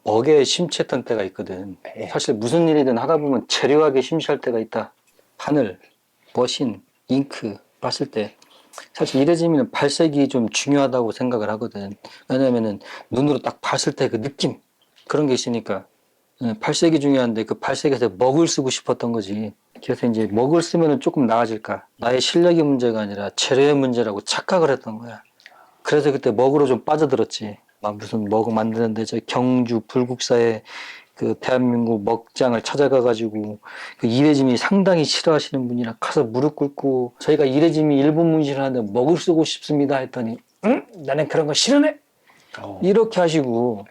먹에 심취했던 때가 있거든. 네. 사실 무슨 일이든 하다 보면 체류하게 심취할 때가 있다. 하늘, 머신, 잉크 봤을 때 사실 이레지미는 발색이 좀 중요하다고 생각을 하거든. 왜냐면은 눈으로 딱 봤을 때 그 느낌 그런 게 있으니까 발색이 중요한데 그 발색에서 먹을 쓰고 싶었던 거지. 그래서 이제 먹을 쓰면은 조금 나아질까. 나의 실력의 문제가 아니라 재료의 문제라고 착각을 했던 거야. 그래서 그때 먹으로 좀 빠져들었지. 막 무슨 먹 만드는데 저 경주 불국사에 그 대한민국 먹장을 찾아가가지고 그 이레짐이 상당히 싫어하시는 분이랑 가서 무릎 꿇고 저희가 이레짐이 일본 문신을 하는데 먹을 쓰고 싶습니다 했더니 응? 나는 그런 거 싫어해? 이렇게 하시고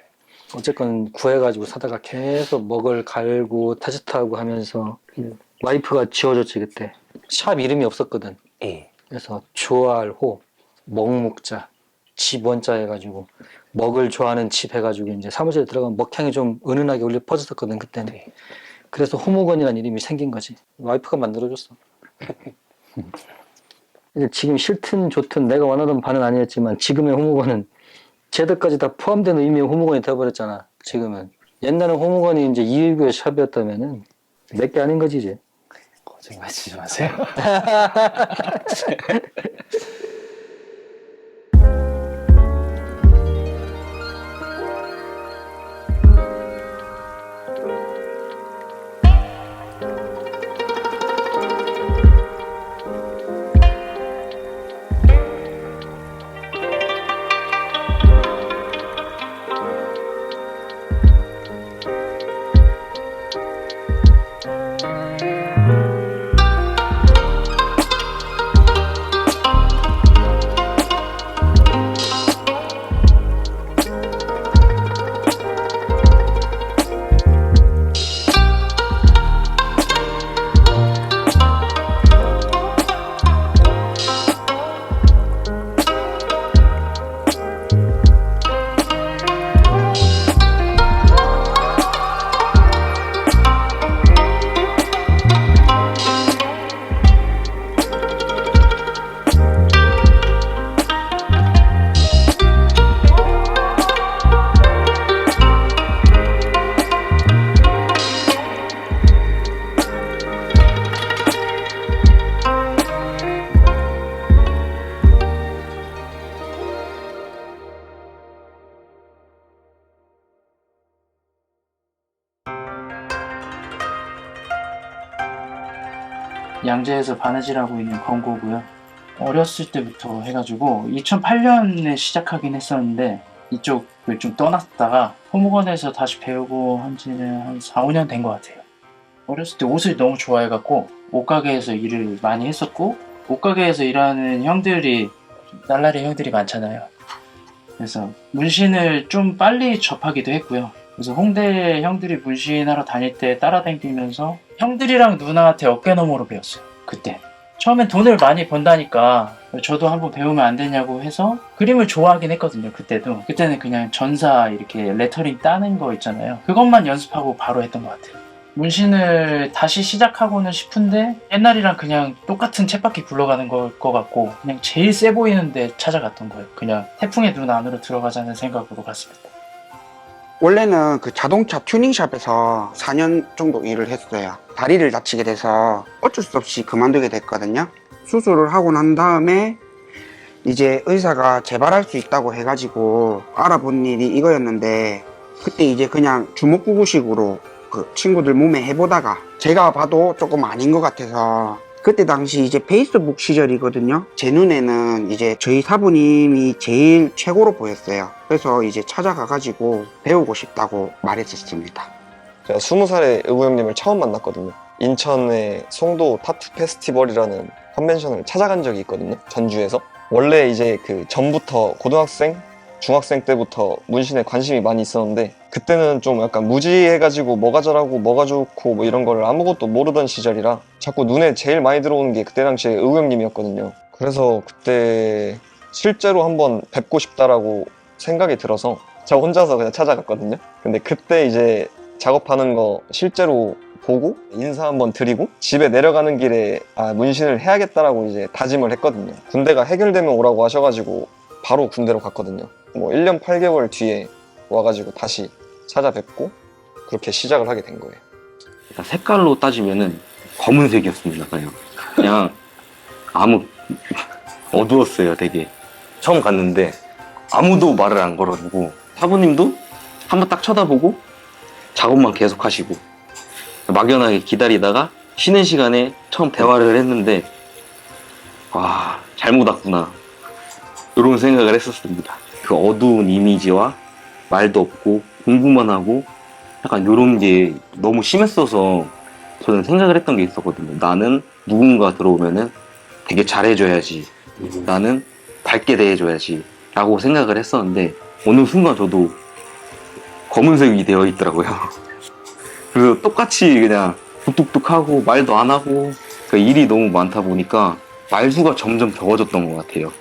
어쨌건 구해가지고 사다가 계속 먹을 갈고 테스트하고 하면서 와이프가 지어줬지 그때. 샵 이름이 없었거든. 예. 그래서 좋아할호 먹목자 집원자 해가지고 먹을 좋아하는 집 해가지고 이제 사무실에 들어가면 먹향이 좀 은은하게 울려 퍼졌었거든 그때는. 네. 그래서 호모건이라는 이름이 생긴 거지. 와이프가 만들어줬어. 이제 지금 싫든 좋든 내가 원하던 바는 아니었지만 지금의 호모건은 제도까지 다 포함된 의미의 호모건이 되어버렸잖아. 지금은. 옛날엔 호모건이 이제 219의 샵이었다면은 몇 개 아닌 거지 이제. 거짓말 말씀하지 마세요. 양재에서 바느질하고 있는 권고고요. 어렸을 때부터 해가지고 2008년에 시작하긴 했었는데 이쪽을 좀 떠났다가 호무건에서 다시 배우고 한 지는 한 4, 5년 된 것 같아요. 어렸을 때 옷을 너무 좋아해갖고 옷가게에서 일을 많이 했었고 옷가게에서 일하는 형들이 날라리 형들이 많잖아요. 그래서 문신을 좀 빨리 접하기도 했고요. 그래서 홍대 형들이 문신하러 다닐 때 따라다니면서 형들이랑 누나한테 어깨너머로 배웠어요. 그때 처음엔 돈을 많이 번다니까 저도 한번 배우면 안 되냐고 해서 그림을 좋아하긴 했거든요. 그때는 그냥 전사 이렇게 레터링 따는 거 있잖아요. 그것만 연습하고 바로 했던 것 같아요. 문신을 다시 시작하고는 싶은데 옛날이랑 그냥 똑같은 쳇바퀴 굴러가는 것 같고 그냥 제일 세 보이는데 찾아갔던 거예요. 그냥 태풍의 눈 안으로 들어가자는 생각으로 갔습니다. 원래는 그 자동차 튜닝샵에서 4년 정도 일을 했어요. 다리를 다치게 돼서 어쩔 수 없이 그만두게 됐거든요. 수술을 하고 난 다음에 이제 의사가 재발할 수 있다고 해가지고 알아본 일이 이거였는데 그때 이제 그냥 주먹구구식으로 그 친구들 몸에 해보다가 제가 봐도 조금 아닌 것 같아서 그때 당시 이제 페이스북 시절이거든요. 제 눈에는 이제 저희 사부님이 제일 최고로 보였어요. 그래서 이제 찾아가가지고 배우고 싶다고 말했었습니다. 제가 20살에 의구 형님을 처음 만났거든요. 인천의 송도 타투 페스티벌이라는 컨벤션을 찾아간 적이 있거든요. 전주에서. 원래 이제 그 전부터 고등학생, 중학생 때부터 문신에 관심이 많이 있었는데 그때는 좀 약간 무지해가지고 뭐가 잘하고 뭐가 좋고 뭐 이런 거를 아무것도 모르던 시절이라 자꾸 눈에 제일 많이 들어오는 게 그때 당시에 의구 형님이었거든요. 그래서 그때 실제로 한번 뵙고 싶다라고 생각이 들어서 저 혼자서 그냥 찾아갔거든요. 근데 그때 이제 작업하는 거 실제로 보고 인사 한번 드리고 집에 내려가는 길에 문신을 해야겠다라고 이제 다짐을 했거든요. 군대가 해결되면 오라고 하셔가지고 바로 군대로 갔거든요. 뭐 1년 8개월 뒤에 와가지고 다시 찾아뵙고 그렇게 시작을 하게 된 거예요. 일단 색깔로 따지면은 검은색이었습니다. 그냥 어두웠어요. 되게 처음 갔는데 아무도 말을 안 걸어주고 사부님도 한번 딱 쳐다보고 작업만 계속 하시고 막연하게 기다리다가 쉬는 시간에 처음 대화를 했는데 와, 잘못 왔구나 이런 생각을 했었습니다. 그 어두운 이미지와 말도 없고 공부만 하고 약간 이런 게 너무 심했어서 저는 생각을 했던 게 있었거든요. 나는 누군가 들어오면은 되게 잘해줘야지, 나는 밝게 대해줘야지 라고 생각을 했었는데 어느 순간 저도 검은색이 되어 있더라고요. 그래서 똑같이 그냥 뚝뚝뚝하고 말도 안 하고 그 일이 너무 많다 보니까 말수가 점점 적어졌던 것 같아요.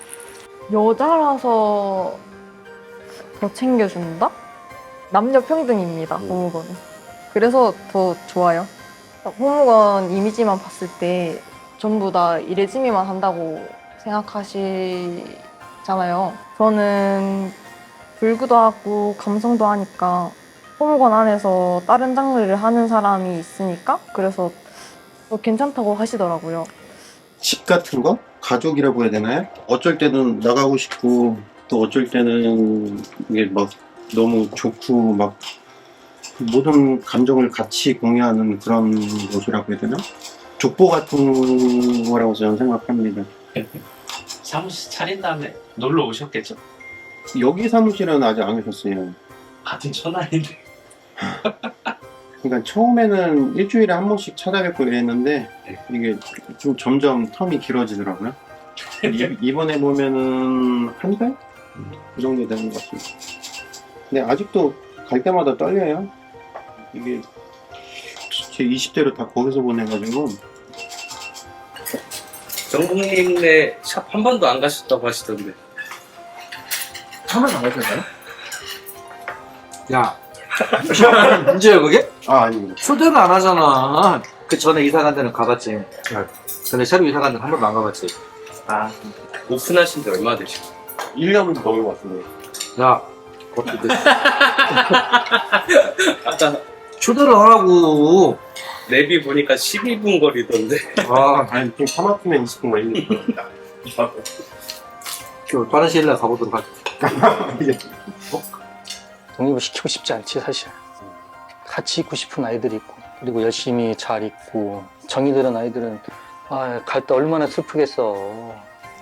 여자라서 더 챙겨준다? 남녀 평등입니다, 호무건은. 그래서 더 좋아요. 호무건 이미지만 봤을 때 전부 다 이레즈미만 한다고 생각하시잖아요. 저는 불구도 하고 감성도 하니까 호무건 안에서 다른 장르를 하는 사람이 있으니까 그래서 더 괜찮다고 하시더라고요. 집 같은 거? 가족이라고 해야 되나요? 어쩔 때는 나가고 싶고 또 어쩔 때는 이게 막 너무 좋고 막 모든 감정을 같이 공유하는 그런 곳이라고 해야 되나? 족보 같은 거라고 저는 생각합니다. 사무실 차린 다음에 놀러 오셨겠죠? 여기 사무실은 아직 안 오셨어요. 같은 천안인데. 그러니까 처음에는 일주일에 한 번씩 찾아뵙고 이랬는데 이게 좀 점점 텀이 길어지더라고요. 이번에 보면은 한 달? 그 정도 되는 것 같습니다. 근데 아직도 갈 때마다 떨려요. 이게 제 20대로 다 거기서 보내가지고. 정국님네 샵 한 번도 안 가셨다고 하시던데. 한 번도 안 가셨나요? 야, 문제야 그게? 아닙니다. 초대를 안 하잖아. 그 전에 이사 간 데는 가봤지. 근데 새로 이사 간 데는 한 번도 안 가봤지. 아, 오픈하신 지 얼마 되시고? 1년 넘은 것 같습니다. 야, 어떻게 아까 초대를 안 하고. 내비 보니까 12분 거리던데. 아, 아니, 좀 사막히면 20분 걸리니까. 빠른 시일 내에 가보도록 할게. 독립을 시키고 싶지 않지 사실. 같이 있고 싶은 아이들이 있고 그리고 열심히 잘 있고 정이 드는 아이들은 갈 때 얼마나 슬프겠어.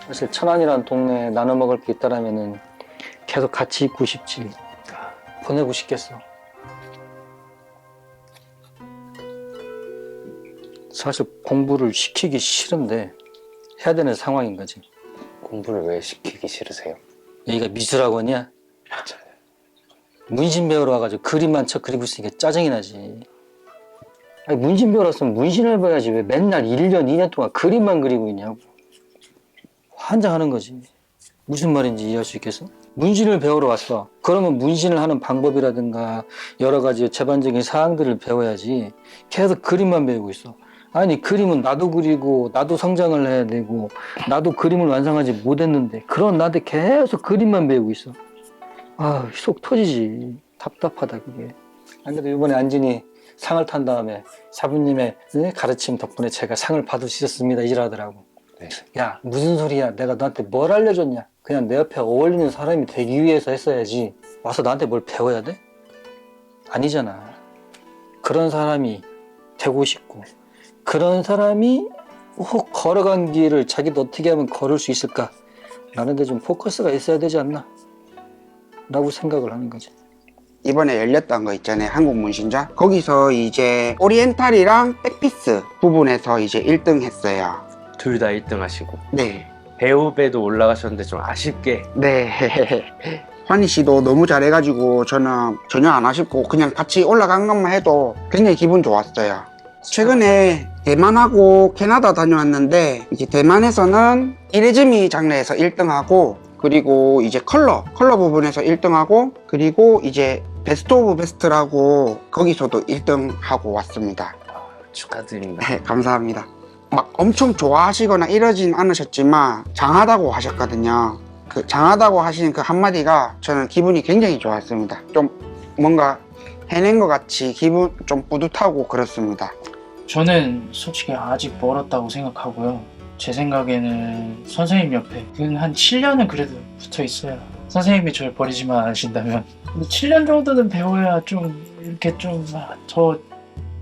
사실 천안이라는 동네에 나눠 먹을 게 있다라면은 계속 같이 있고 싶지. 보내고 싶겠어. 사실 공부를 시키기 싫은데 해야 되는 상황인 거지. 공부를 왜 시키기 싫으세요? 여기가 미술학원이야? 문신 배우러 와가지고 그림만 쳐 그리고 있으니까 짜증이 나지. 아니 문신 배우러 왔으면 문신을 봐야지 왜 맨날 1년, 2년 동안 그림만 그리고 있냐고. 환장하는 거지. 무슨 말인지 이해할 수 있겠어? 문신을 배우러 왔어. 그러면 문신을 하는 방법이라든가 여러 가지 제반적인 사항들을 배워야지. 계속 그림만 배우고 있어. 아니 그림은 나도 그리고 나도 성장을 해야 되고 나도 그림을 완성하지 못했는데 그런 나한테 계속 그림만 배우고 있어. 속 터지지. 답답하다 그게. 안 그래도 이번에 안진이 상을 탄 다음에 사부님의 가르침 덕분에 제가 상을 받을 수 있었습니다 이러더라고. 네. 야 무슨 소리야. 내가 너한테 뭘 알려줬냐. 그냥 내 옆에 어울리는 사람이 되기 위해서 했어야지 와서 나한테 뭘 배워야 돼? 아니잖아. 그런 사람이 되고 싶고 그런 사람이 혹 걸어간 길을 자기도 어떻게 하면 걸을 수 있을까 라는 데 좀 포커스가 있어야 되지 않나 라고 생각을 하는 거지. 이번에 열렸던 거 있잖아요. 한국문신전. 거기서 이제 오리엔탈이랑 백피스 부분에서 이제 1등 했어요. 둘 다 1등 하시고. 네. 배우배도 올라가셨는데 좀 아쉽게. 네. 환희 씨도 너무 잘해가지고 저는 전혀 안 아쉽고 그냥 같이 올라간 것만 해도 굉장히 기분 좋았어요. 최근에 대만하고 캐나다 다녀왔는데 이제 대만에서는 이레즈미 장르에서 1등하고 그리고 이제 컬러 부분에서 1등하고 그리고 이제 베스트 오브 베스트라고 거기서도 1등하고 왔습니다. 축하드립니다. 네, 감사합니다. 막 엄청 좋아하시거나 이러진 않으셨지만 장하다고 하셨거든요. 그 장하다고 하시는 그 한마디가 저는 기분이 굉장히 좋았습니다. 좀 뭔가 해낸 것 같이 기분 좀 뿌듯하고 그렇습니다. 저는 솔직히 아직 멀었다고 생각하고요. 제 생각에는 선생님 옆에 한 7년은 그래도 붙어 있어야 선생님이 저를 버리지만 않으신다면 7년 정도는 배워야 좀 이렇게 좀 더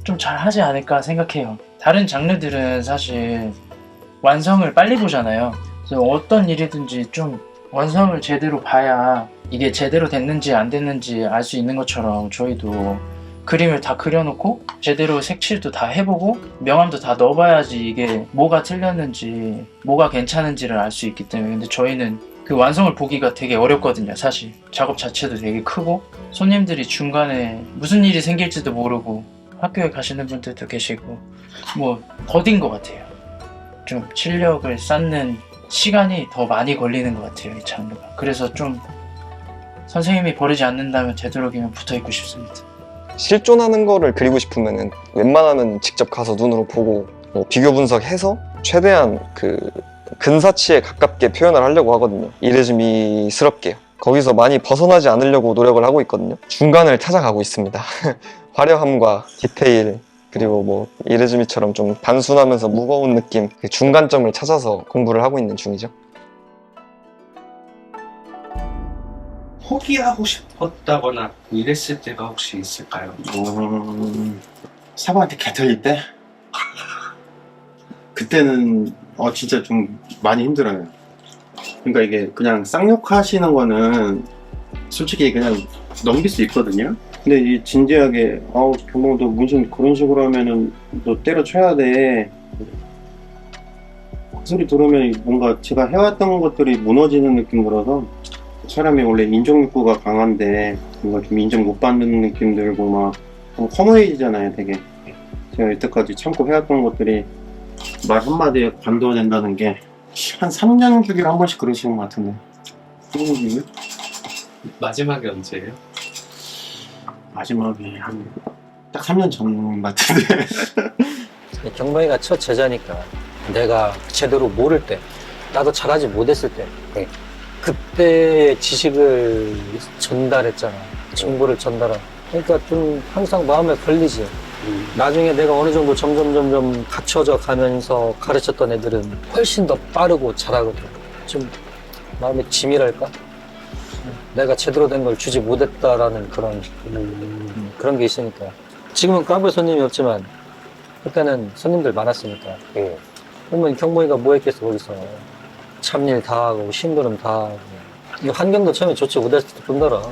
좀 잘하지 않을까 생각해요. 다른 장르들은 사실 완성을 빨리 보잖아요. 그래서 어떤 일이든지 좀 완성을 제대로 봐야 이게 제대로 됐는지 안 됐는지 알 수 있는 것처럼 저희도 그림을 다 그려놓고 제대로 색칠도 다 해보고 명암도 다 넣어봐야지 이게 뭐가 틀렸는지 뭐가 괜찮은지를 알 수 있기 때문에. 근데 저희는 그 완성을 보기가 되게 어렵거든요. 사실 작업 자체도 되게 크고 손님들이 중간에 무슨 일이 생길지도 모르고 학교에 가시는 분들도 계시고 뭐 더딘 것 같아요. 좀 실력을 쌓는 시간이 더 많이 걸리는 것 같아요, 이 장르가. 그래서 좀 선생님이 버리지 않는다면 되도록이면 붙어있고 싶습니다. 실존하는 거를 그리고 싶으면은 웬만하면 직접 가서 눈으로 보고 뭐 비교 분석해서 최대한 그 근사치에 가깝게 표현을 하려고 하거든요. 이레즈미스럽게요. 거기서 많이 벗어나지 않으려고 노력을 하고 있거든요. 중간을 찾아가고 있습니다. 화려함과 디테일, 그리고 뭐 이레즈미처럼 좀 단순하면서 무거운 느낌, 그 중간점을 찾아서 공부를 하고 있는 중이죠. 포기하고 싶었다거나 이랬을 때가 혹시 있을까요? 사부한테 개 털릴 때? 그때는 진짜 좀 많이 힘들어요. 그러니까 이게 그냥 쌍욕하시는 거는 솔직히 그냥 넘길 수 있거든요. 근데 이 진지하게 경봉 너 무슨 그런 식으로 하면은 너 때려쳐야 돼. 그 소리 들으면 뭔가 제가 해왔던 것들이 무너지는 느낌 들어서 사람이 원래 인정욕구가 강한데 뭔가 좀 인정 못 받는 느낌 들고 막 허무해지잖아요 되게. 제가 여태까지 참고 해왔던 것들이 말 한마디에 관둬낸다는 게 한 3년 주기로 한 번씩 그러시는 것 같은데. 선생님은? 마지막에 언제예요? 마지막에 딱 3년 전 같은데. 경범이가 첫 제자니까 내가 제대로 모를 때, 나도 잘하지 못했을 때, 그때의 지식을 전달했잖아. 정보를 전달한. 그러니까 좀 항상 마음에 걸리지. 나중에 내가 어느 정도 점점 갖춰져 가면서 가르쳤던 애들은 훨씬 더 빠르고 잘하거든. 좀 마음에 짐이랄까? 내가 제대로 된 걸 주지 못했다라는 그런 게 있으니까. 지금은 까불 손님이 없지만 그때는 손님들 많았으니까. 그러면 경봉이가 뭐 했겠어 거기서. 참일 다 하고 심부름 다 하고. 이 환경도 처음에 좋지 못했을 뿐더러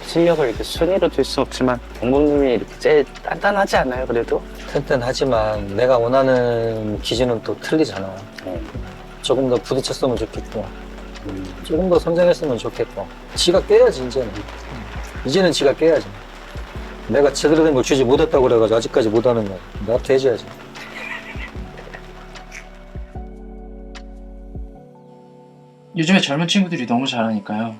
실력을 이렇게 순위로 둘 수 없지만 경봉님이 이렇게 제일 단단하지 않아요? 그래도? 튼튼하지만 내가 원하는 기준은 또 틀리잖아. 조금 더 부딪혔으면 좋겠고 조금 더 성장했으면 좋겠고. 지가 깨야지 이제는. 이제는 지가 깨야지. 내가 제대로 된 걸 주지 못했다고 그래가지고 아직까지 못하는 거 나한테 해줘야지. 요즘에 젊은 친구들이 너무 잘하니까요.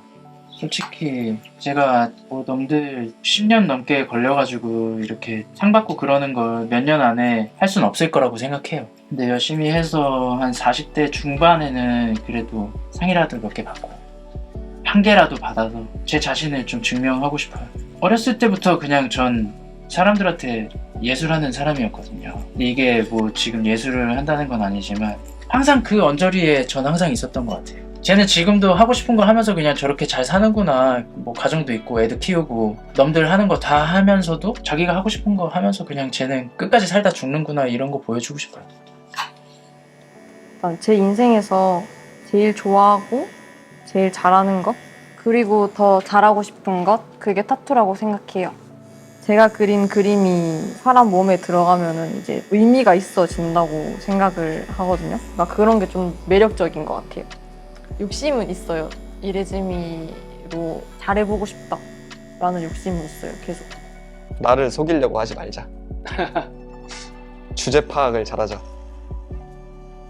솔직히 제가 뭐 넘들 10년 넘게 걸려가지고 이렇게 상 받고 그러는 걸 몇 년 안에 할 수는 없을 거라고 생각해요. 근데 열심히 해서 한 40대 중반에는 그래도 상이라도 몇 개 받고 한 개라도 받아서 제 자신을 좀 증명하고 싶어요. 어렸을 때부터 그냥 전 사람들한테 예술하는 사람이었거든요. 이게 뭐 지금 예술을 한다는 건 아니지만 항상 그 언저리에 전 항상 있었던 것 같아요. 쟤는 지금도 하고 싶은 거 하면서 그냥 저렇게 잘 사는구나. 뭐 가정도 있고 애도 키우고 남들 하는 거 다 하면서도 자기가 하고 싶은 거 하면서 그냥 쟤는 끝까지 살다 죽는구나. 이런 거 보여주고 싶어요. 일단 제 인생에서 제일 좋아하고 제일 잘하는 것, 그리고 더 잘하고 싶은 것, 그게 타투라고 생각해요. 제가 그린 그림이 사람 몸에 들어가면은 이제 의미가 있어진다고 생각을 하거든요. 그러니까 그런 게 좀 매력적인 것 같아요. 욕심은 있어요. 이레즈미로 잘해보고 싶다라는 욕심은 있어요. 계속. 나를 속이려고 하지 말자. 주제 파악을 잘하자.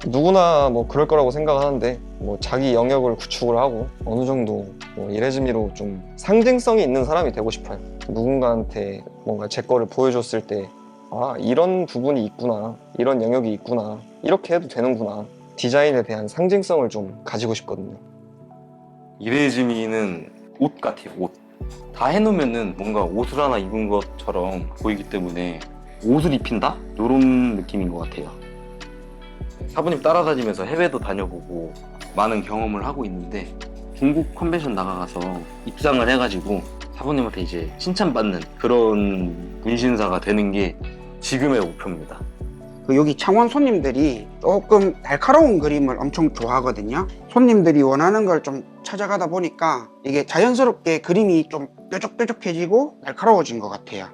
누구나 뭐 그럴 거라고 생각하는데 뭐 자기 영역을 구축을 하고 어느 정도 뭐 이레즈미로 좀 상징성이 있는 사람이 되고 싶어요. 누군가한테 뭔가 제 거를 보여줬을 때 이런 부분이 있구나, 이런 영역이 있구나, 이렇게 해도 되는구나. 디자인에 대한 상징성을 좀 가지고 싶거든요. 이레즈미는 옷 같아요, 옷. 다 해놓으면은 뭔가 옷을 하나 입은 것처럼 보이기 때문에 옷을 입힌다? 이런 느낌인 것 같아요. 사부님 따라다니면서 해외도 다녀보고 많은 경험을 하고 있는데 중국 컨벤션 나가서 입상을 해가지고 사부님한테 이제 칭찬받는 그런 문신사가 되는 게 지금의 목표입니다. 그 여기 창원 손님들이 조금 날카로운 그림을 엄청 좋아하거든요. 손님들이 원하는 걸 좀 찾아가다 보니까 이게 자연스럽게 그림이 좀 뾰족뾰족해지고 날카로워진 것 같아요.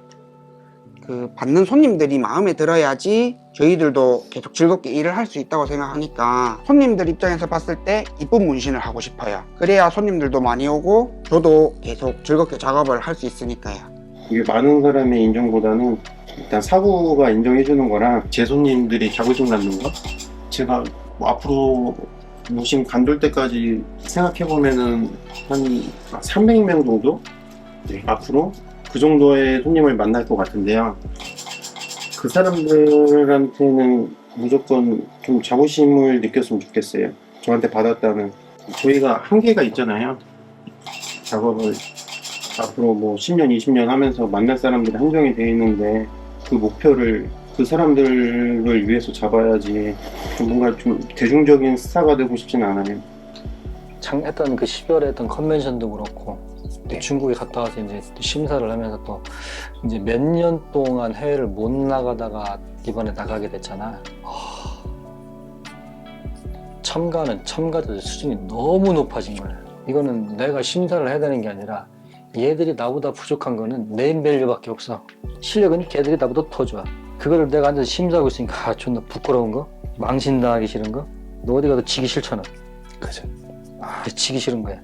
그 받는 손님들이 마음에 들어야지 저희들도 계속 즐겁게 일을 할 수 있다고 생각하니까 손님들 입장에서 봤을 때 이쁜 문신을 하고 싶어요. 그래야 손님들도 많이 오고 저도 계속 즐겁게 작업을 할 수 있으니까요. 이게 많은 사람의 인정보다는 일단 사부가 인정해주는 거랑 제 손님들이 자부심 갖는 거, 제가 뭐 앞으로 무심 관둘 때까지 생각해보면은 한 300명 정도? 앞으로 그 정도의 손님을 만날 것 같은데요. 그 사람들한테는 무조건 좀 자부심을 느꼈으면 좋겠어요. 저한테 받았다는. 저희가 한계가 있잖아요. 작업을 앞으로 뭐 10년, 20년 하면서 만날 사람들이 한정이 되어 있는데 그 목표를 그 사람들을 위해서 잡아야지. 좀 뭔가 좀 대중적인 스타가 되고 싶지는 않아요. 했던 그 10월에 했던 컨벤션도 그렇고 또 중국에 갔다 와서 이제 또 심사를 하면서 또 이제 몇 년 동안 해외를 못 나가다가 이번에 나가게 됐잖아. 첨가들 수준이 너무 높아진 거야. 이거는 내가 심사를 해야 되는 게 아니라 얘들이 나보다 부족한 거는 네임밸류밖에 없어. 실력은 걔들이 나보다 더 좋아. 그거를 내가 앉아서 심사하고 있으니까 존나 부끄러운 거? 망신당하기 싫은 거? 너 어디 가도 지기 싫잖아. 그죠. 지기 싫은 거야.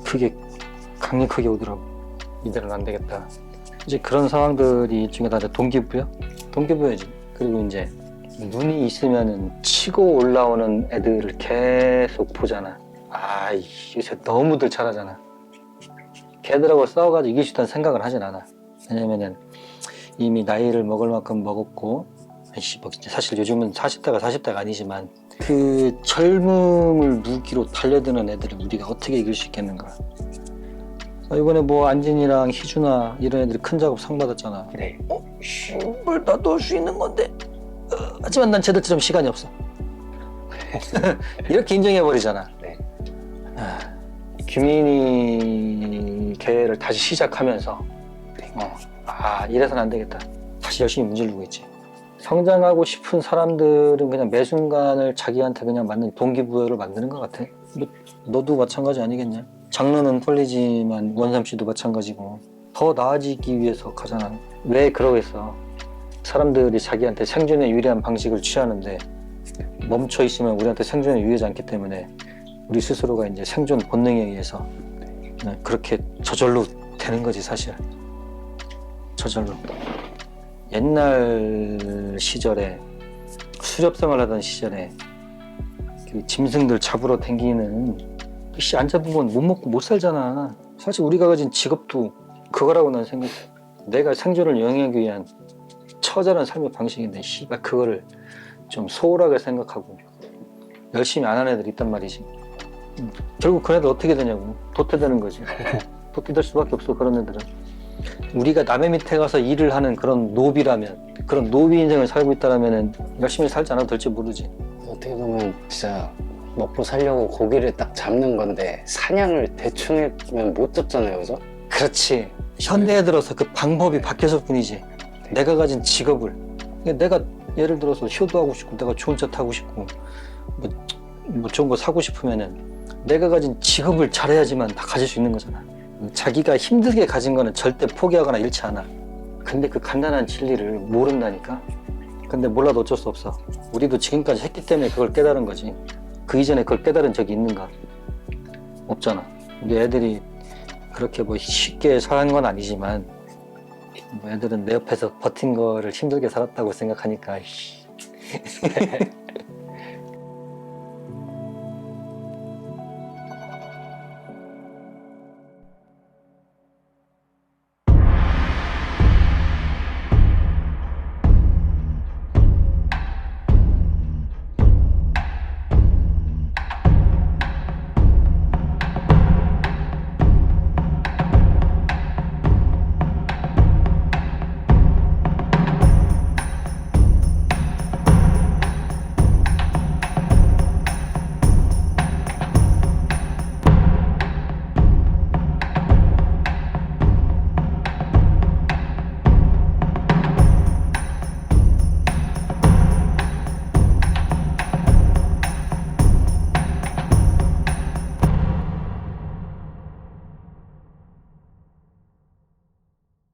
그게 강력하게 오더라고. 이대로는 안 되겠다. 이제 그런 상황들이 일종의 다 동기부여? 동기부여지. 그리고 이제 눈이 있으면은 치고 올라오는 애들을 계속 보잖아. 요새 너무들 잘하잖아. 걔들하고 싸워가지고 이길 수 있다는 생각을 하진 않아. 왜냐면은 이미 나이를 먹을 만큼 먹었고, 사실 요즘은 40대가 아니지만 그 젊음을 무기로 달려드는 애들을 우리가 어떻게 이길 수 있겠는가. 이번에 뭐 안진이랑 희준아 이런 애들이 큰 작업 상 받았잖아. 네. 씨발 나도 할 수 있는 건데. 하지만 난 쟤들처럼 시간이 없어. 이렇게 인정해버리잖아. 네. 규민이 걔를 다시 시작하면서 이래서는 안 되겠다. 다시 열심히 문지르고 있지. 성장하고 싶은 사람들은 그냥 매 순간을 자기한테 그냥 맞는 동기부여를 만드는 것 같아. 너도 마찬가지 아니겠냐? 장르는 폴리지만 원삼씨도 마찬가지고 더 나아지기 위해서 가잖아. 왜 그러겠어? 사람들이 자기한테 생존에 유리한 방식을 취하는데 멈춰 있으면 우리한테 생존에 유리하지 않기 때문에 우리 스스로가 이제 생존 본능에 의해서 그렇게 저절로 되는 거지 사실. 저절로. 옛날 시절에 수렵생활 하던 시절에 그 짐승들 잡으러 다니는 안 잡으면 못 먹고 못 살잖아. 사실 우리가 가진 직업도 그거라고 난 생각해. 내가 생존을 영위하기 위한 처절한 삶의 방식인데 씨발 그거를 좀 소홀하게 생각하고 열심히 안 하는 애들이 있단 말이지. 결국 그런 애들 어떻게 되냐고. 도태되는 거지. 도태될 수밖에 없어 그런 애들은. 우리가 남의 밑에 가서 일을 하는 그런 노비라면, 그런 노비 인생을 살고 있다면 열심히 살지 않아도 될지 모르지. 어떻게 보면 진짜 먹고 살려고 고기를 딱 잡는 건데 사냥을 대충 했으면 못 잡잖아요, 그죠? 그렇지. 현대에 들어서 그 방법이 바뀌었을 뿐이지. 내가 가진 직업을, 내가 예를 들어서 효도하고 싶고 내가 좋은 차 타고 싶고 뭐 좋은 거 사고 싶으면은 내가 가진 직업을 잘해야지만 다 가질 수 있는 거잖아. 자기가 힘들게 가진 거는 절대 포기하거나 잃지 않아. 근데 그 간단한 진리를 모른다니까. 근데 몰라도 어쩔 수 없어. 우리도 지금까지 했기 때문에 그걸 깨달은 거지. 그 이전에 그걸 깨달은 적이 있는가? 없잖아. 우리 애들이 그렇게 뭐 쉽게 사는 건 아니지만 뭐 애들은 내 옆에서 버틴 거를 힘들게 살았다고 생각하니까